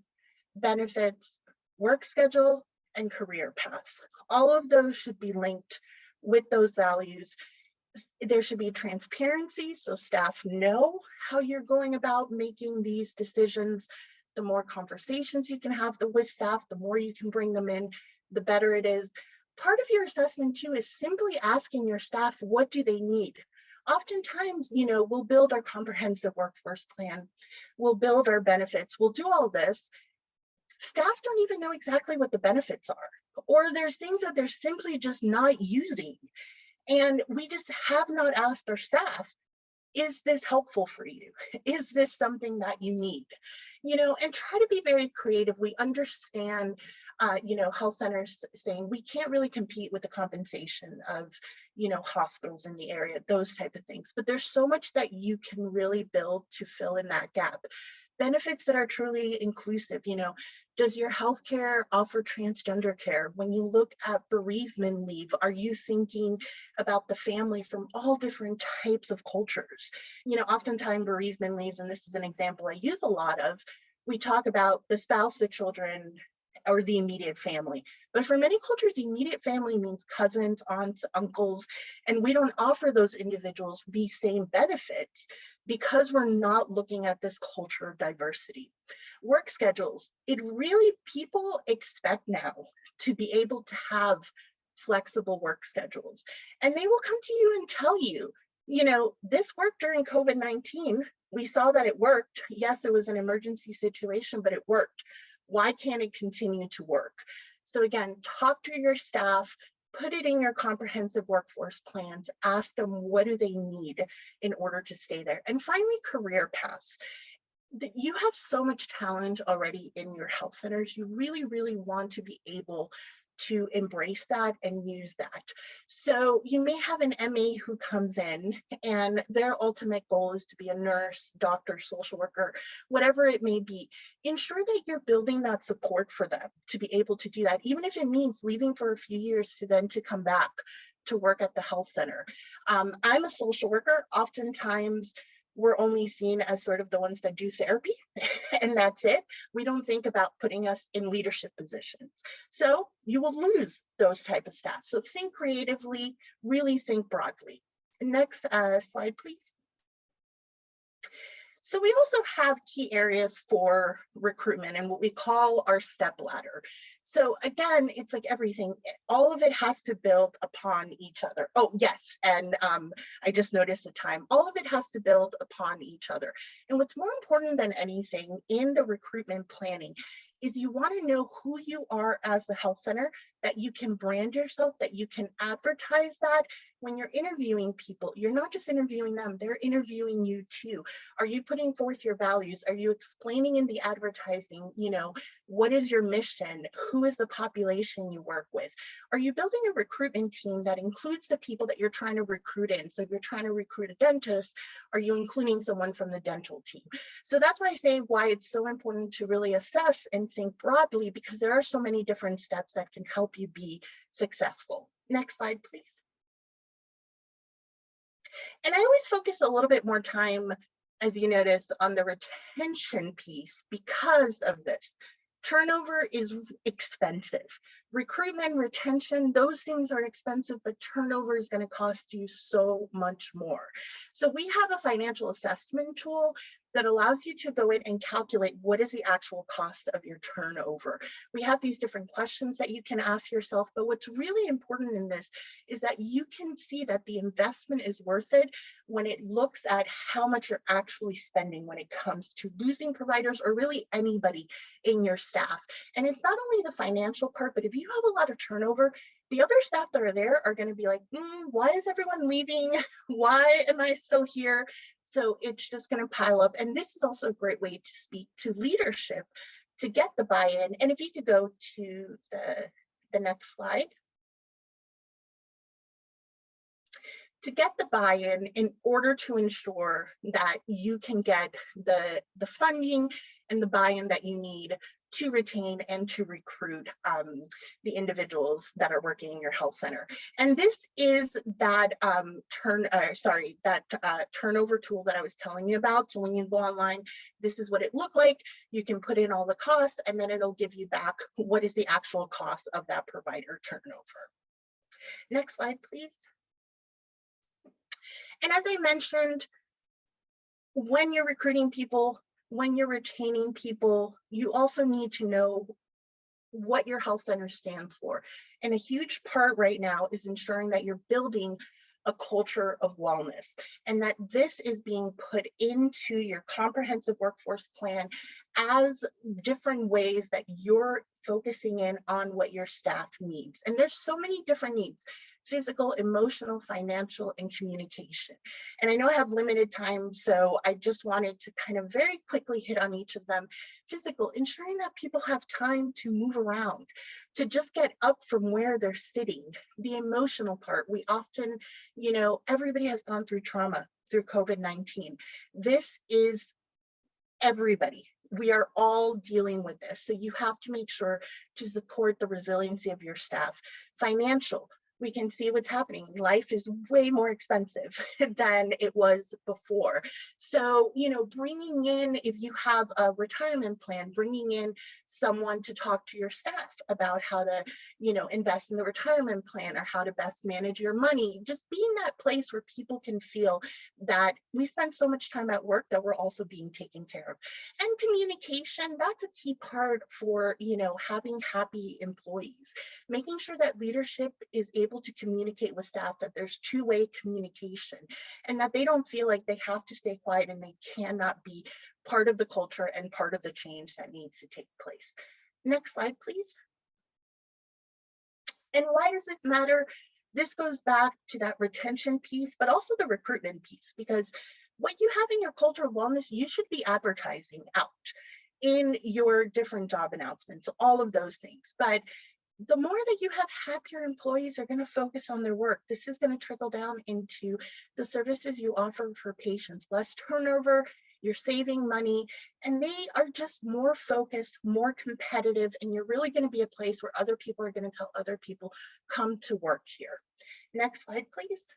benefits, work schedule, and career paths. All of those should be linked with those values. There should be transparency so staff know how you're going about making these decisions. The more conversations you can have with staff, the more you can bring them in, the better it is. Part of your assessment too is simply asking your staff, what do they need? Oftentimes, you know, we'll build our comprehensive workforce plan, we'll build our benefits, we'll do all this. Staff don't even know exactly what the benefits are, or there's things that they're simply just not using. And we just have not asked our staff, is this helpful for you? Is this something that you need? You know, and try to be very creative. We understand, you know, health centers saying we can't really compete with the compensation of, you know, hospitals in the area, those type of things. But there's so much that you can really build to fill in that gap. Benefits that are truly inclusive, you know, does your healthcare offer transgender care? When you look at bereavement leave, are you thinking about the family from all different types of cultures? You know, oftentimes bereavement leaves, and this is an example I use a lot of, we talk about the spouse, the children, or the immediate family. But for many cultures, immediate family means cousins, aunts, uncles, and we don't offer those individuals these same benefits because we're not looking at this culture of diversity. Work schedules, it really, people expect now to be able to have flexible work schedules. And they will come to you and tell you, you know, this worked during COVID-19. We saw that it worked. Yes, it was an emergency situation, but it worked. Why can't it continue to work? So again, talk to your staff, put it in your comprehensive workforce plans, ask them what do they need in order to stay there. And finally, career paths. You have so much talent already in your health centers. You really, really want to be able to embrace that and use that. So you may have an MA who comes in and their ultimate goal is to be a nurse, doctor, social worker, whatever it may be. Ensure that you're building that support for them to be able to do that, even if it means leaving for a few years to then to come back to work at the health center. I'm a social worker. Oftentimes, we're only seen as sort of the ones that do therapy and that's it. We don't think about putting us in leadership positions. So you will lose those type of staff. So think creatively, really think broadly. Next slide, please. So we also have key areas for recruitment and what we call our step ladder. So again, it's like everything, all of it has to build upon each other. Oh yes, and I just noticed the time. All of it has to build upon each other. And what's more important than anything in the recruitment planning is you want to know who you are as the health center, that you can brand yourself, that you can advertise that. When you're interviewing people, you're not just interviewing them, they're interviewing you too. Are you putting forth your values? Are you explaining in the advertising, you know, what is your mission? Who is the population you work with? Are you building a recruitment team that includes the people that you're trying to recruit in? So if you're trying to recruit a dentist, are you including someone from the dental team? So that's why I say why it's so important to really assess and think broadly, because there are so many different steps that can help you be successful. Next slide, please. And I always focus a little bit more time, as you noticed, on the retention piece because of this. Turnover is expensive. Recruitment, retention, those things are expensive, but turnover is going to cost you so much more. So we have a financial assessment tool that allows you to go in and calculate what is the actual cost of your turnover. We have these different questions that you can ask yourself, but what's really important in this is that you can see that the investment is worth it when it looks at how much you're actually spending when it comes to losing providers or really anybody in your staff. And it's not only the financial part, but if you have a lot of turnover, the other staff that are there are going to be like, why is everyone leaving? Why am I still here? So it's just going to pile up. And this is also a great way to speak to leadership to get the buy-in. And if you could go to the next slide. To get the buy-in in order to ensure that you can get the funding and the buy-in that you need to retain and to recruit the individuals that are working in your health center. And this is that turnover tool that I was telling you about. So when you go online, this is what it looked like. You can put in all the costs and then it'll give you back what is the actual cost of that provider turnover. Next slide, please. And as I mentioned, when you're recruiting people, when you're retaining people, you also need to know what your health center stands for. And a huge part right now is ensuring that you're building a culture of wellness and that this is being put into your comprehensive workforce plan as different ways that you're focusing in on what your staff needs. And there's so many different needs: physical, emotional, financial, and communication. And I know I have limited time, so I just wanted to kind of very quickly hit on each of them. Physical, ensuring that people have time to move around, to just get up from where they're sitting. The emotional part, we often, you know, everybody has gone through trauma through COVID-19. This is everybody. We are all dealing with this. So you have to make sure to support the resiliency of your staff. Financial, we can see what's happening. Life is way more expensive than it was before. So, you know, bringing in, if you have a retirement plan, bringing in someone to talk to your staff about how to, you know, invest in the retirement plan or how to best manage your money, just being that place where people can feel that we spend so much time at work that we're also being taken care of. And communication, that's a key part for, you know, having happy employees, making sure that leadership is able to communicate with staff, that there's two-way communication and that they don't feel like they have to stay quiet and they cannot be part of the culture and part of the change that needs to take place. Next slide, please. And why does this matter? This goes back to that retention piece, but also the recruitment piece, because what you have in your culture of wellness, you should be advertising out in your different job announcements, all of those things. But the more that you have happier employees are going to focus on their work, this is going to trickle down into the services you offer for patients. Less turnover, you're saving money, and they are just more focused, more competitive, and you're really going to be a place where other people are going to tell other people, come to work here. Next slide, please.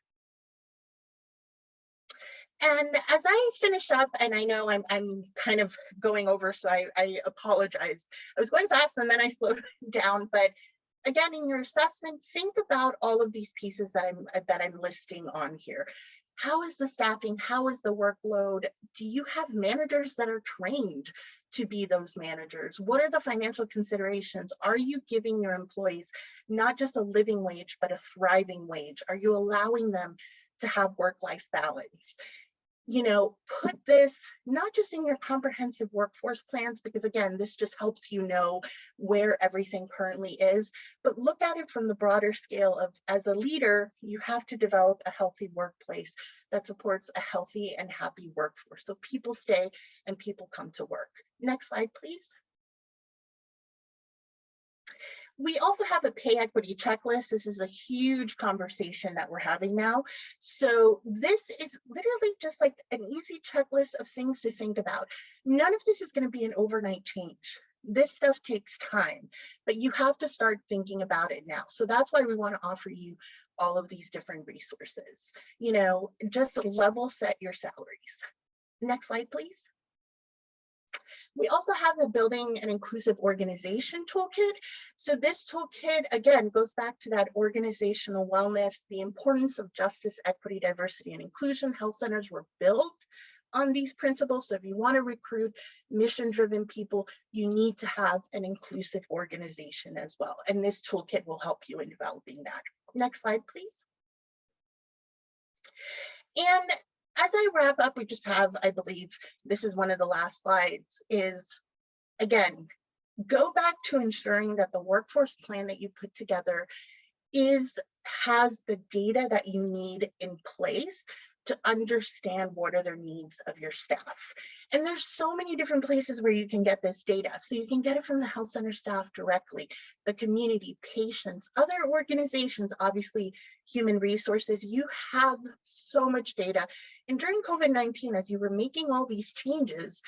And as I finish up, and I know I'm kind of going over, so I apologize. I was going fast and then I slowed down, but again, in your assessment, think about all of these pieces that I'm listing on here. How is the staffing? How is the workload? Do you have managers that are trained to be those managers? What are the financial considerations? Are you giving your employees not just a living wage, but a thriving wage? Are you allowing them to have work-life balance? You know, put this not just in your comprehensive workforce plans, because again, this just helps you know where everything currently is, but look at it from the broader scale of, as a leader, you have to develop a healthy workplace that supports a healthy and happy workforce. So people stay and people come to work. Next slide, please. We also have a pay equity checklist. This is a huge conversation that we're having now. So this is literally just like an easy checklist of things to think about. None of this is going to be an overnight change. This stuff takes time, but you have to start thinking about it now. So that's why we want to offer you all of these different resources. You know, just level set your salaries. Next slide, please. We also have a building an inclusive organization toolkit. So this toolkit, again, goes back to that organizational wellness, the importance of justice, equity, diversity, and inclusion. Health centers were built on these principles. So if you want to recruit mission-driven people, you need to have an inclusive organization as well. And this toolkit will help you in developing that. Next slide, please. And as I wrap up, we just have, I believe, this is one of the last slides, is, again, go back to ensuring that the workforce plan that you put together has the data that you need in place to understand what are the needs of your staff. And there's so many different places where you can get this data. So you can get it from the health center staff directly, the community, patients, other organizations, obviously human resources. You have so much data. And during COVID-19, as you were making all these changes,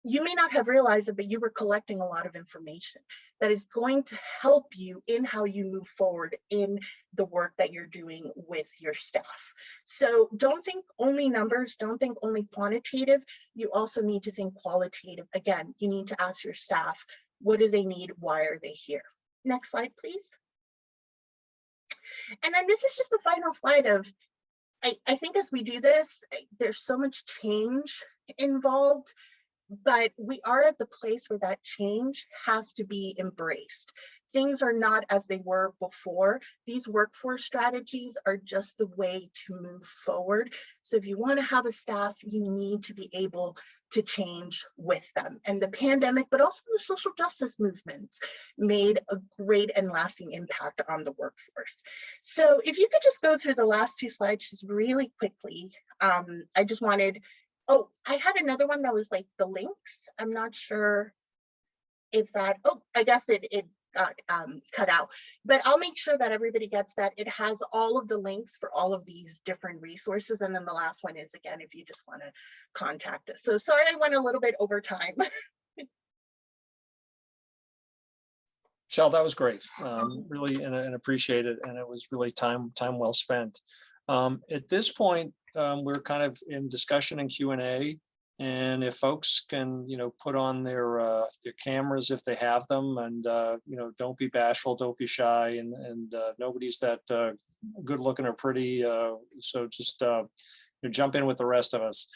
you may not have realized it, but you were collecting a lot of information that is going to help you in how you move forward in the work that you're doing with your staff. So don't think only numbers, don't think only quantitative. You also need to think qualitative. Again, you need to ask your staff, what do they need? Why are they here? Next slide, please. And then this is just the final slide of, I think as we do this, there's so much change involved, but we are at the place where that change has to be embraced. Things are not as they were before. These workforce strategies are just the way to move forward. So if you want to have a staff, you need to be able to change with them. And the pandemic, but also the social justice movements, made a great and lasting impact on the workforce. So if you could just go through the last two slides just really quickly. I just wanted, oh, I had another one that was like the links. I'm not sure if that, oh, I guess it got cut out, but I'll make sure that everybody gets that. It has all of the links for all of these different resources. And then the last one is, again, if you just want to contact us. So sorry, I went a little bit over time. Michelle, that was great. Really, and appreciate it. And it was really time well spent. At this point, we're kind of in discussion and Q&A. And if folks can, put on their cameras if they have them, and don't be bashful, don't be shy, and nobody's that good looking or pretty. So just jump in with the rest of us.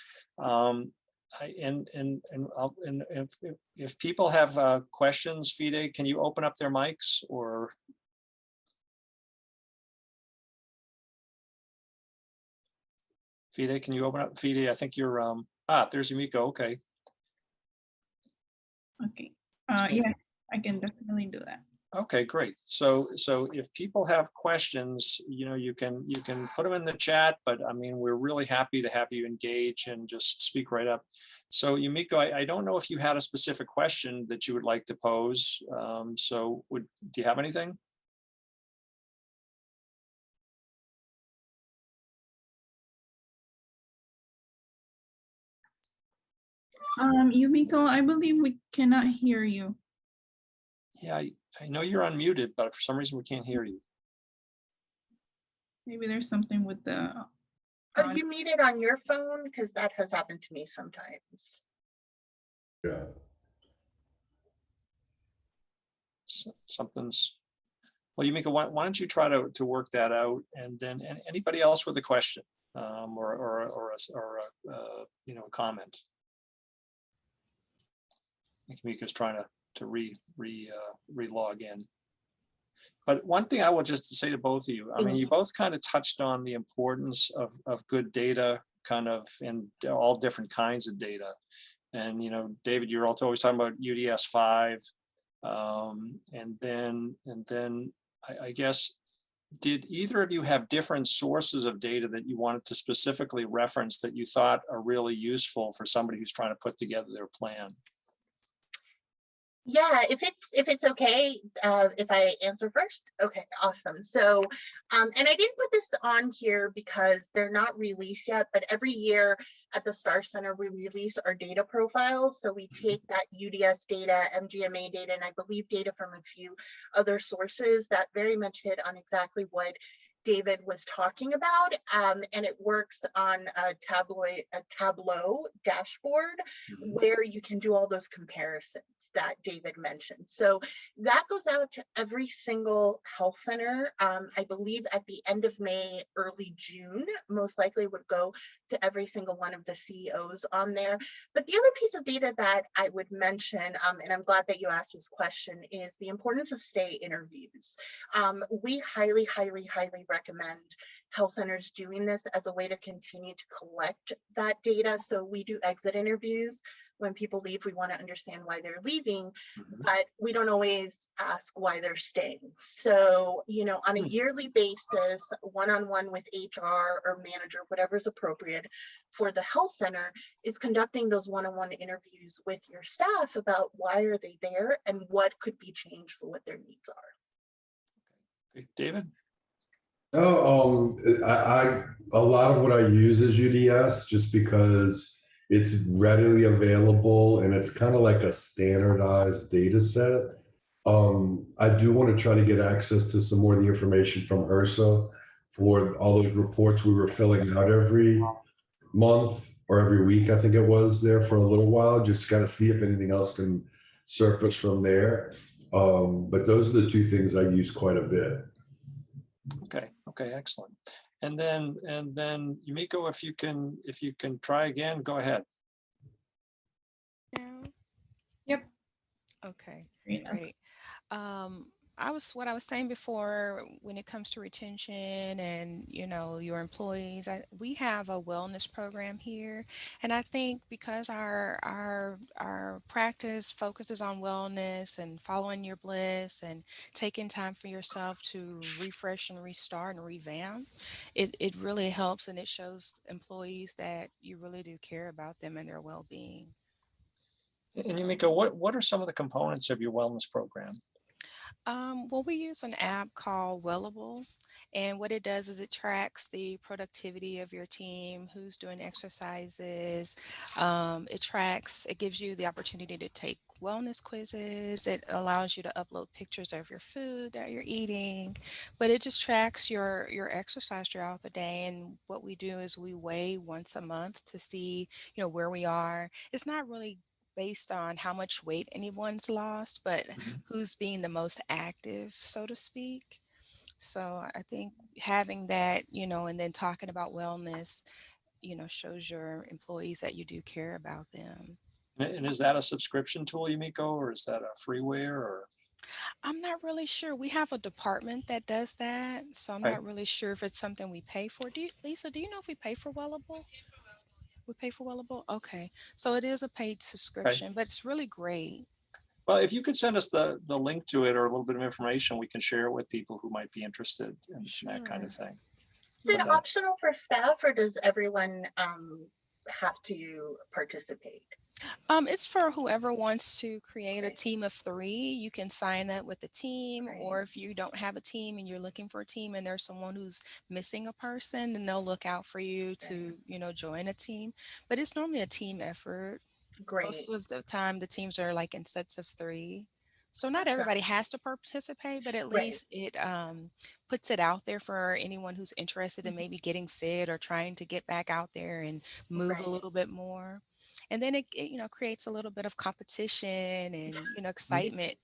If people have questions, Fide, can you open up their mics or? Fide, can you open up? Fide, I think you're, there's Yumiko, okay. Okay, yes, I can definitely do that. Okay, great. So if people have questions, you can put them in the chat, but I mean, we're really happy to have you engage and just speak right up. So Yumiko, I don't know if you had a specific question that you would like to pose. Do you have anything? Yumiko, I believe we cannot hear you. Yeah, I know you're unmuted, but for some reason we can't hear you. Maybe there's something with the. Are you muted on your phone? Because that has happened to me sometimes. Yeah. Something's. Well, Yumiko, why don't you try to work that out, and then anybody else with a question or a comment. I think Yumiko's trying to re-log in. But one thing I will just say to both of you, I mean, you both kind of touched on the importance of good data, kind of in all different kinds of data. And, David, you're also always talking about UDS 5. And then I guess, did either of you have different sources of data that you wanted to specifically reference that you thought are really useful for somebody who's trying to put together their plan? Yeah, if it's okay, if I answer first. Okay, awesome. So, and I didn't put this on here because they're not released yet, but every year at the STAR Center, we release our data profiles. So we take that UDS data, MGMA data, and I believe data from a few other sources that very much hit on exactly what David was talking about, and it works on a Tableau dashboard where you can do all those comparisons that David mentioned. So that goes out to every single health center. I believe at the end of May, early June, most likely would go to every single one of the CEOs on there. But the other piece of data that I would mention, and I'm glad that you asked this question, is the importance of stay interviews. We highly recommend health centers doing this as a way to continue to collect that data. So we do exit interviews. When people leave, we want to understand why they're leaving, but we don't always ask why they're staying. So, on a yearly basis, one-on-one with HR or manager, whatever's appropriate for the health center, is conducting those one-on-one interviews with your staff about why are they there and what could be changed for what their needs are. Okay. David? No, a lot of what I use is UDS just because it's readily available and it's kind of like a standardized data set. I do want to try to get access to some more of the information from HRSA for all those reports we were filling out every month or every week, I think it was, there for a little while, just kind of see if anything else can surface from there. But those are the two things I use quite a bit. Okay, excellent. And then Yumiko, if you can try again, go ahead. Yep. Okay, great. What I was saying before, when it comes to retention and your employees, we have a wellness program here, and I think because our practice focuses on wellness and following your bliss and taking time for yourself to refresh and restart and revamp, it really helps, and it shows employees that you really do care about them and their well-being. And Yumiko, what are some of the components of your wellness program? Well, we use an app called Wellable, and what it does is it tracks the productivity of your team, who's doing exercises. It gives you the opportunity to take wellness quizzes. It allows you to upload pictures of your food that you're eating, but it just tracks your exercise throughout the day. And what we do is we weigh once a month to see, where we are. It's not really based on how much weight anyone's lost, but who's being the most active, so to speak. So I think having that, and then talking about wellness, shows your employees that you do care about them. And is that a subscription tool, Yumiko, or is that a freeware? Or I'm not really sure. We have a department that does that, so I'm not really sure if it's something we pay for. Lisa, do you know if we pay for Wellable? We pay for Wellable? Okay. So it is a paid subscription, but it's really great. Well, if you could send us the link to it or a little bit of information, we can share it with people who might be interested in that kind of thing. Is it But, optional for staff, or does everyone have to participate? It's for whoever wants to create a team of 3. You can sign up with a team, or if you don't have a team and you're looking for a team and there's someone who's missing a person, then they'll look out for you to, join a team. But it's normally a team effort. Great. Most of the time, the teams are like in sets of 3. So not Awesome. everybody has to participate, but at least it puts it out there for anyone who's interested in maybe getting fit or trying to get back out there and move a little bit more. And then it creates a little bit of competition and excitement.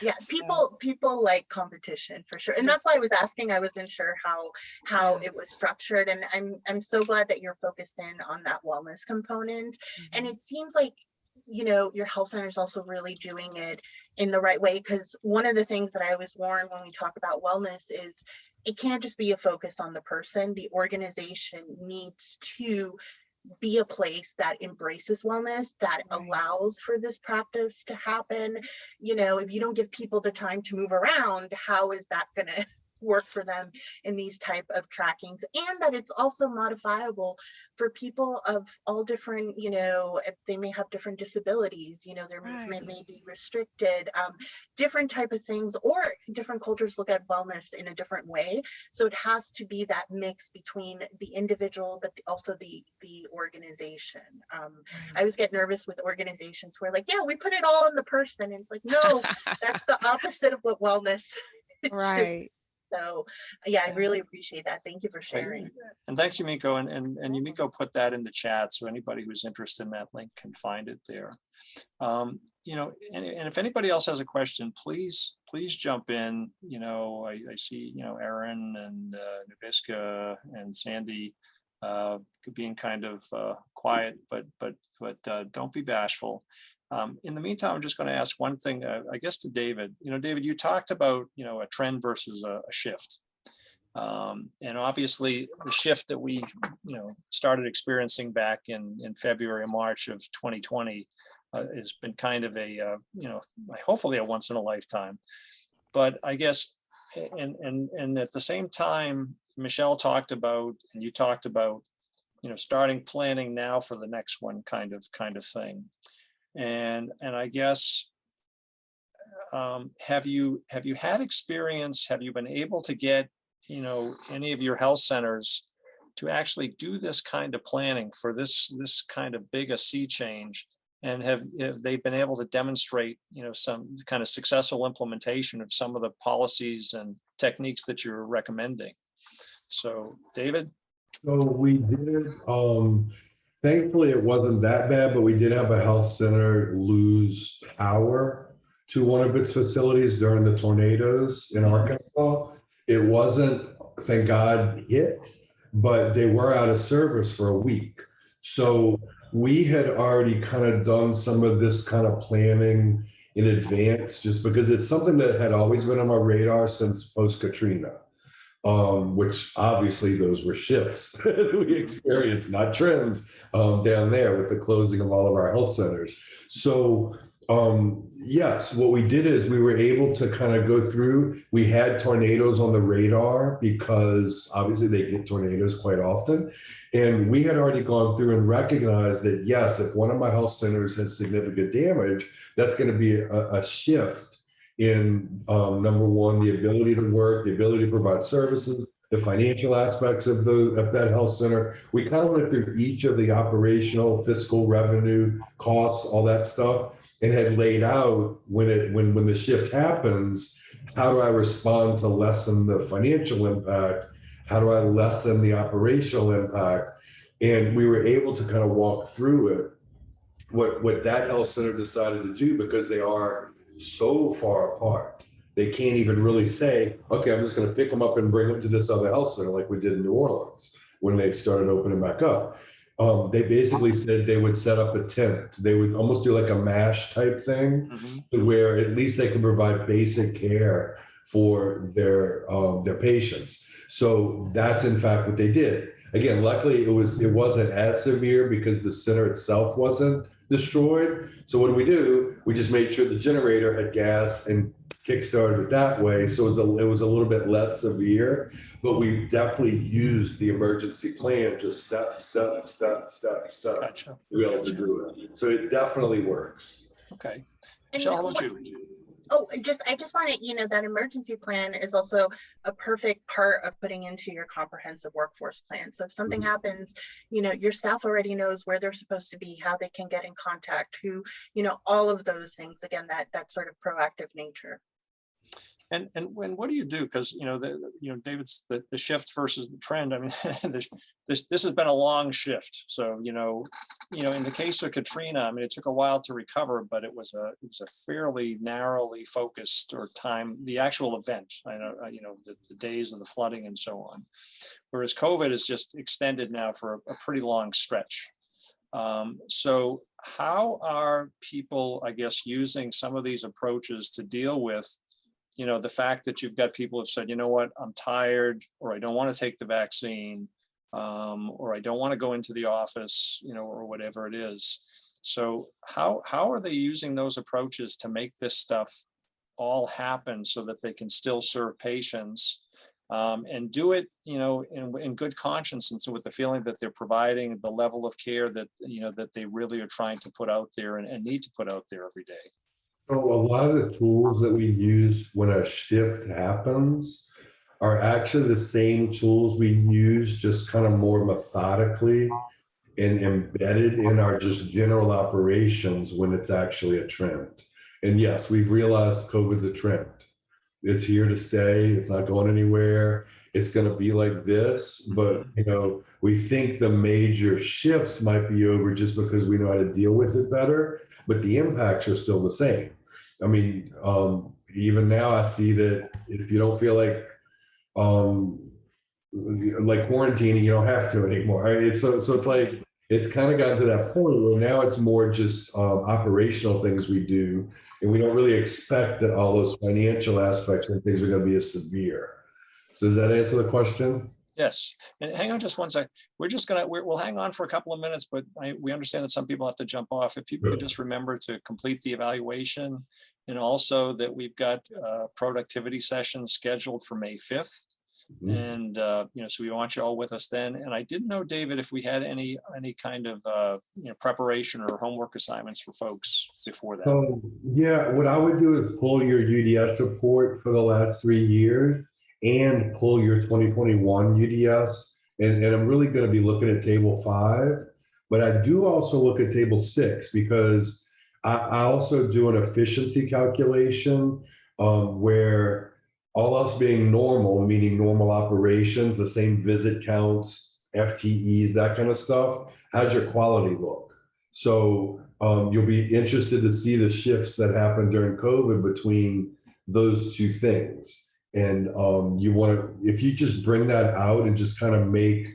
Yeah, people like competition for sure, and that's why I was asking. I wasn't sure how it was structured, and I'm so glad that you're focused in on that wellness component. And it seems like your health center is also really doing it in the right way, because one of the things that I always warn when we talk about wellness is it can't just be a focus on the person. The organization needs to be a place that embraces wellness, that allows for this practice to happen. If you don't give people the time to move around, how is that going to work for them in these type of trackings? And that it's also modifiable for people of all different, if they may have different disabilities, their movement may be restricted, different type of things, or different cultures look at wellness in a different way. So it has to be that mix between the individual, but also the organization. I always get nervous with organizations where like, yeah, we put it all on the person. And it's like, no, that's the opposite of what wellness Right. So yeah, I really appreciate that. Thank you for sharing. And thanks, Yumiko. And Yumiko put that in the chat, so anybody who's interested in that link can find it there. And if anybody else has a question, please jump in. I see, Erin and Naviska and Sandy being kind of quiet, but don't be bashful. In the meantime, I'm just going to ask one thing, I guess, to David. David, you talked about, a trend versus a shift. And obviously the shift that we, started experiencing back in February and March of 2020 has been kind of a, hopefully a once in a lifetime. But I guess, and at the same time, Michelle talked about, and you talked about, starting planning now for the next one kind of thing. And I guess, have you had experience? Have you been able to get, any of your health centers to actually do this kind of planning for this kind of big a sea change? And have they been able to demonstrate, some kind of successful implementation of some of the policies and techniques that you're recommending? So, David? So we did, thankfully, it wasn't that bad, but we did have a health center lose power to one of its facilities during the tornadoes in Arkansas. It wasn't, thank God, hit, but they were out of service for a week. So we had already kind of done some of this kind of planning in advance, just because it's something that had always been on my radar since post-Katrina. Which obviously those were shifts that we experienced, not trends, down there with the closing of all of our health centers. So yes, what we did is we were able to kind of go through, we had tornadoes on the radar because obviously they get tornadoes quite often. And we had already gone through and recognized that, yes, if one of my health centers has significant damage, that's going to be a shift in number one, the ability to work, the ability to provide services, the financial aspects of that health center. We kind of went through each of the operational, fiscal, revenue, costs, all that stuff, and had laid out when the shift happens, how do I respond to lessen the financial impact? How do I lessen the operational impact? And we were able to kind of walk through it, what that health center decided to do, because they are so far apart. They can't even really say, okay, I'm just going to pick them up and bring them to this other health center like we did in New Orleans when they started opening back up. They basically said they would set up a tent. They would almost do like a MASH type thing, where at least they can provide basic care for their patients. So that's in fact what they did. Again, luckily it wasn't as severe because the center itself wasn't destroyed. So what do? We just made sure the generator had gas and kickstarted it that way. So it was a little bit less severe, but we definitely used the emergency plan, just step Gotcha. to be able to do it. So it definitely works. Okay. And Michelle, how about you? Oh, I just want to, that emergency plan is also a perfect part of putting into your comprehensive workforce plan. So if something happens, your staff already knows where they're supposed to be, how they can get in contact, who, all of those things. Again, that sort of proactive nature. And what do you do? Because David's the shift versus the trend. I mean, this has been a long shift. So in the case of Katrina, I mean, it took a while to recover, but it was a fairly narrowly focused or time, the actual event. I know the days of the flooding and so on. Whereas COVID is just extended now for a pretty long stretch. So how are people, I guess, using some of these approaches to deal with the fact that you've got people who have said, you know what, I'm tired, or I don't want to take the vaccine, or I don't want to go into the office, or whatever it is. So how are they using those approaches to make this stuff all happen so that they can still serve patients and do it, in good conscience, and so with the feeling that they're providing the level of care that, that they really are trying to put out there and need to put out there every day? So a lot of the tools that we use when a shift happens are actually the same tools we use, just kind of more methodically and embedded in our just general operations when it's actually a trend. And yes, we've realized COVID's a trend. It's here to stay. It's not going anywhere. It's going to be like this, but we think the major shifts might be over just because we know how to deal with it better, but the impacts are still the same. I mean, even now I see that if you don't feel like quarantining, you don't have to anymore. Right? So it's like, it's kind of gotten to that point where now it's more just operational things we do, and we don't really expect that all those financial aspects and things are going to be as severe. So does that answer the question? Yes. And hang on just one sec. We'll hang on for a couple of minutes, but we understand that some people have to jump off. If people could just remember to complete the evaluation, and also that we've got productivity sessions scheduled for May 5th. And, so we want you all with us then. And I didn't know, David, if we had any kind of, preparation or homework assignments for folks before that. So, yeah, what I would do is pull your UDS report for the last 3 years and pull your 2021 UDS. And I'm really going to be looking at table 5, but I do also look at table 6 because I also do an efficiency calculation where all else being normal, meaning normal operations, the same visit counts, FTEs, that kind of stuff, how's your quality look? So you'll be interested to see the shifts that happened during COVID between those two things. And if you just bring that out and just kind of make,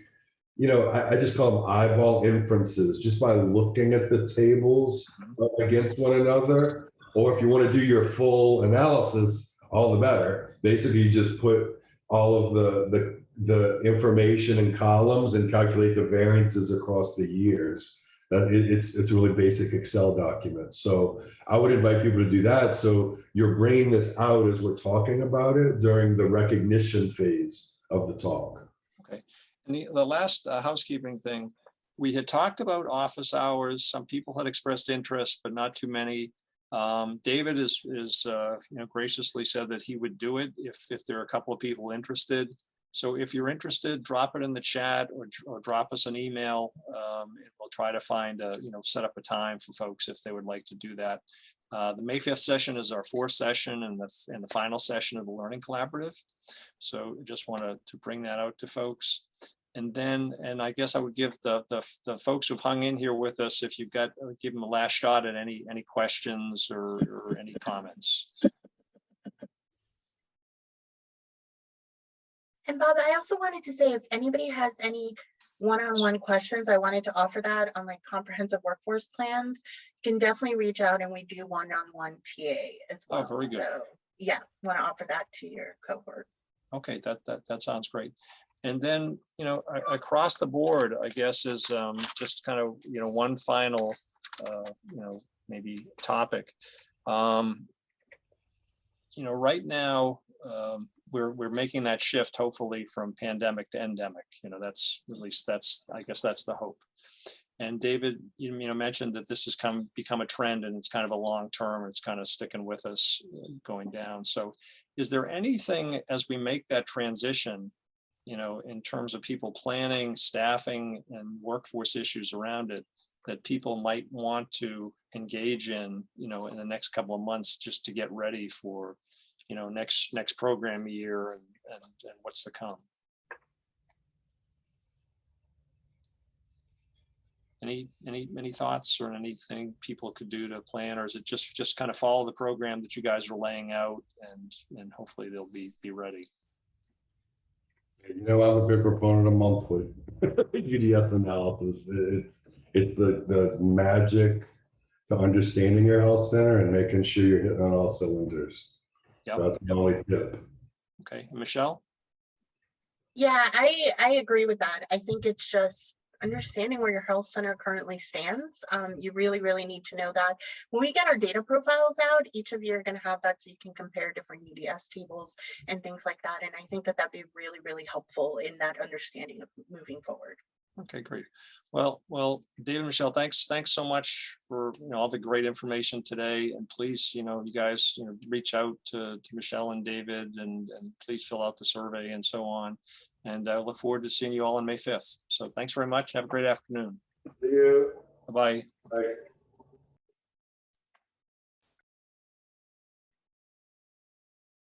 I just call them eyeball inferences, just by looking at the tables against one another. Or if you want to do your full analysis, all the better. Basically, you just put all of the information in columns and calculate the variances across the years. It's a really basic Excel document. So I would invite people to do that. So you're bringing this out as we're talking about it during the recognition phase of the talk. Okay. And the last housekeeping thing, we had talked about office hours. Some people had expressed interest, but not too many. David is graciously said that he would do it if there are a couple of people interested. So if you're interested, drop it in the chat or drop us an email, and we'll try to find set up a time for folks if they would like to do that. The May 5th session is our 4th session and the final session of the Learning Collaborative. So just wanted to bring that out to folks. And I guess I would give the folks who've hung in here with us, if you've got, give them a last shot at any questions or any comments. And Bob, I also wanted to say, if anybody has any one-on-one questions, I wanted to offer that on comprehensive workforce plans. You can definitely reach out, and we do one-on-one TA as well. Oh, very good. So yeah, want to offer that to your cohort. Okay, that sounds great. And then, across the board, I guess, is just kind of, one final maybe topic. Right now, we're making that shift, hopefully, from pandemic to endemic. That's I guess that's the hope. And David, mentioned that this has become a trend, and it's kind of a long term. It's kind of sticking with us, going down. So, is there anything as we make that transition, in terms of people planning, staffing, and workforce issues around it, that people might want to engage in, in the next couple of months, just to get ready for, next program year and what's to come? Any thoughts or anything people could do to plan, or is it just kind of follow the program that you guys are laying out, and hopefully they'll be ready? I'm a big proponent of monthly UDS analysis. It's the magic to understanding your health center and making sure you're hitting on all cylinders. Yep. So that's my only tip. Okay, Michelle? Yeah, I agree with that. I think it's just understanding where your health center currently stands. You really, really need to know that. When we get our data profiles out, each of you are going to have that so you can compare different UDS tables and things like that. And I think that that'd be really, really helpful in that understanding of moving forward. Okay, great. Well, David and Michelle, thanks so much for all the great information today. And please, you guys, reach out to Michelle and David, and please fill out the survey and so on. And I look forward to seeing you all on May 5th. So thanks very much. Have a great afternoon. See you. Bye-bye. Bye.